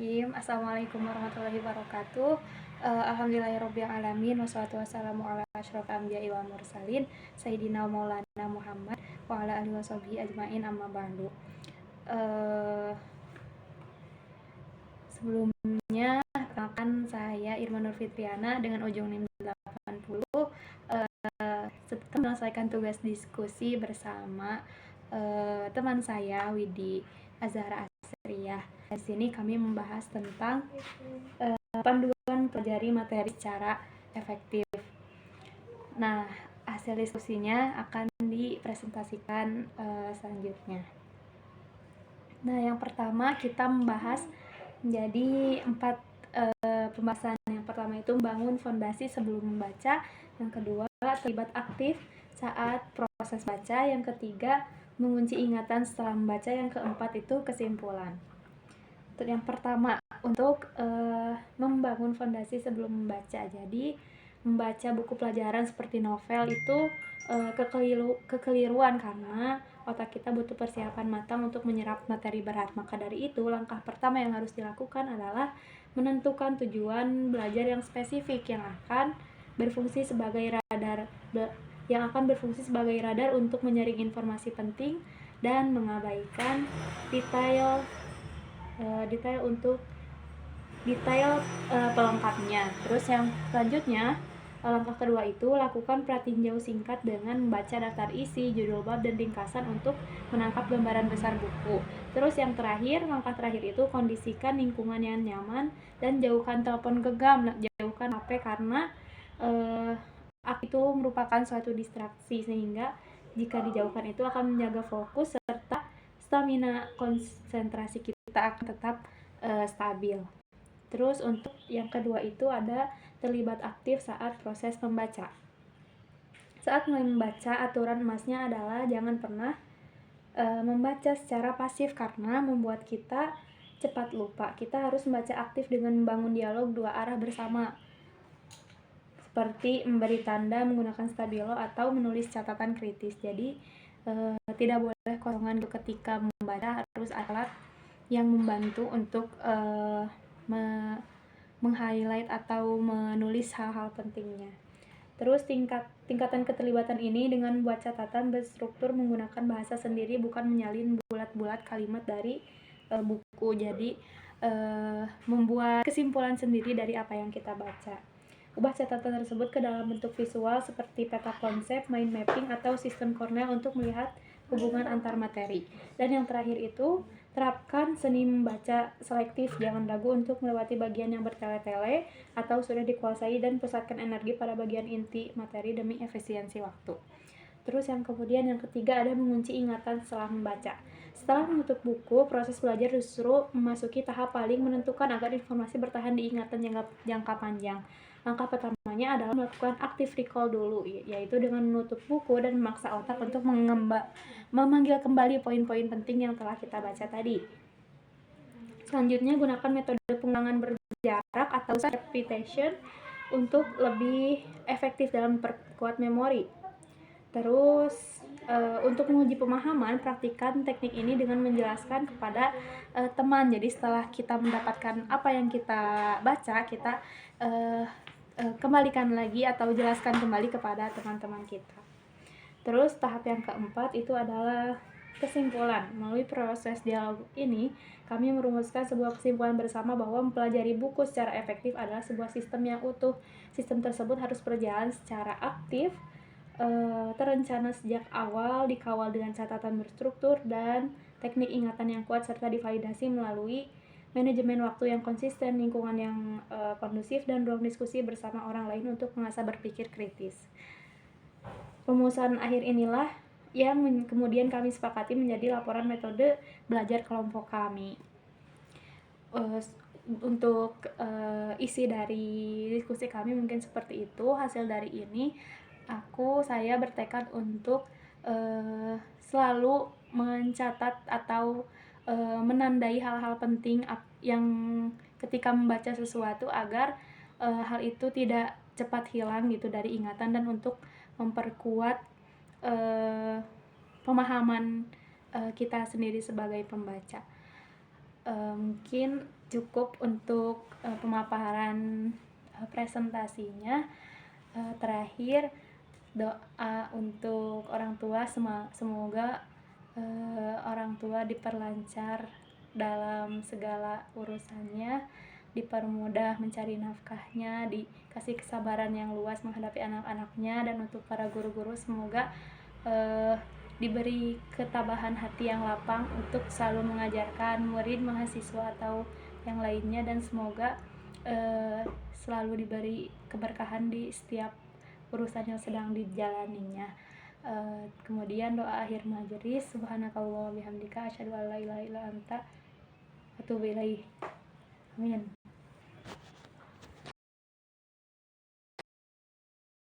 Bismillahirrahmanirrahim. Assalamualaikum warahmatullahi wabarakatuh. Alhamdulillahirabbil alamin wassalatu wassalamu ala asyrofil anbiya'i wal mursalin sayyidina maulana Muhammad wa ala alihi washabihi ajmain amma ba'du. Sebelumnya perkenalkan saya Irma Nur Fitriana dengan ujung NIM 80. Sedang menyelesaikan tugas diskusi bersama teman saya Widi Azhara Asriyah. Di sini kami membahas tentang panduan pelajari materi secara efektif. Nah, hasil diskusinya akan dipresentasikan selanjutnya. Nah, yang pertama kita membahas menjadi 4 pembahasan. Yang pertama itu membangun fondasi sebelum membaca, yang kedua terlibat aktif saat proses baca, yang ketiga mengunci ingatan setelah membaca, yang keempat itu kesimpulan. Untuk yang pertama, untuk membangun fondasi sebelum membaca. Jadi membaca buku pelajaran seperti novel itu kekeliruan karena otak kita butuh persiapan matang untuk menyerap materi berat. Maka dari itu, langkah pertama yang harus dilakukan adalah menentukan tujuan belajar yang spesifik yang akan berfungsi sebagai radar untuk menyaring informasi penting dan mengabaikan detail pelengkapnya. Terus yang selanjutnya, langkah kedua itu lakukan pratinjau singkat dengan membaca daftar isi, judul bab, dan ringkasan untuk menangkap gambaran besar buku. Terus yang terakhir, langkah terakhir itu kondisikan lingkungan yang nyaman dan jauhkan telepon genggam, jauhkan HP karena itu merupakan suatu distraksi, sehingga jika dijauhkan itu akan menjaga fokus serta stamina konsentrasi kita akan tetap stabil. Terus untuk yang kedua itu ada terlibat aktif saat proses membaca. Saat mulai membaca, aturan emasnya adalah jangan pernah membaca secara pasif karena membuat kita cepat lupa. Kita harus membaca aktif dengan membangun dialog dua arah bersama, seperti memberi tanda menggunakan stabilo atau menulis catatan kritis. Jadi tidak boleh kosongan ketika membaca, harus alat yang membantu untuk meng-highlight atau menulis hal-hal pentingnya. Terus tingkatan keterlibatan ini dengan membuat catatan berstruktur menggunakan bahasa sendiri, bukan menyalin bulat-bulat kalimat dari buku. Jadi membuat kesimpulan sendiri dari apa yang kita baca. Ubah catatan tersebut ke dalam bentuk visual seperti peta konsep, mind mapping, atau sistem Cornell untuk melihat hubungan antar materi. Dan yang terakhir itu, terapkan seni membaca selektif. Jangan ragu untuk melewati bagian yang bertele-tele atau sudah dikuasai dan pusatkan energi pada bagian inti materi demi efisiensi waktu. Terus yang kemudian yang ketiga ada mengunci ingatan setelah membaca. Setelah menutup buku, proses belajar justru memasuki tahap paling menentukan agar informasi bertahan di ingatan jangka panjang. Langkah pertamanya adalah melakukan active recall dulu, yaitu dengan menutup buku dan memaksa otak untuk memanggil kembali poin-poin penting yang telah kita baca tadi. Selanjutnya, gunakan metode pengulangan berjarak atau repetition untuk lebih efektif dalam memperkuat memori. Terus untuk menguji pemahaman, praktikkan teknik ini dengan menjelaskan kepada teman. Jadi setelah kita mendapatkan apa yang kita baca, kita kembalikan lagi atau jelaskan kembali kepada teman-teman kita. Terus tahap yang keempat itu adalah kesimpulan. Melalui proses dialog ini, kami merumuskan sebuah kesimpulan bersama bahwa mempelajari buku secara efektif adalah sebuah sistem yang utuh. Sistem tersebut harus berjalan secara aktif, terencana sejak awal, dikawal dengan catatan berstruktur dan teknik ingatan yang kuat, serta divalidasi melalui manajemen waktu yang konsisten, lingkungan yang kondusif, dan ruang diskusi bersama orang lain untuk mengasah berpikir kritis. Rumusan akhir inilah yang kemudian kami sepakati menjadi laporan metode belajar kelompok kami. Untuk isi dari diskusi kami mungkin seperti itu. Hasil dari ini, saya bertekad untuk selalu mencatat atau menandai hal-hal penting yang ketika membaca sesuatu agar hal itu tidak cepat hilang gitu dari ingatan, dan untuk memperkuat pemahaman kita sendiri sebagai pembaca. Mungkin cukup untuk pemaparan presentasinya. Terakhir, doa untuk orang tua, semoga orang tua diperlancar dalam segala urusannya, dipermudah mencari nafkahnya, dikasih kesabaran yang luas menghadapi anak-anaknya, dan untuk para guru-guru semoga diberi ketabahan hati yang lapang untuk selalu mengajarkan murid, mahasiswa, atau yang lainnya, dan semoga selalu diberi keberkahan di setiap urusan yang sedang dijalaninya. Kemudian doa akhir majelis, subhanakallah wa bihamdika asyhadu an la ilaha illa anta atubu ilaik. Amin.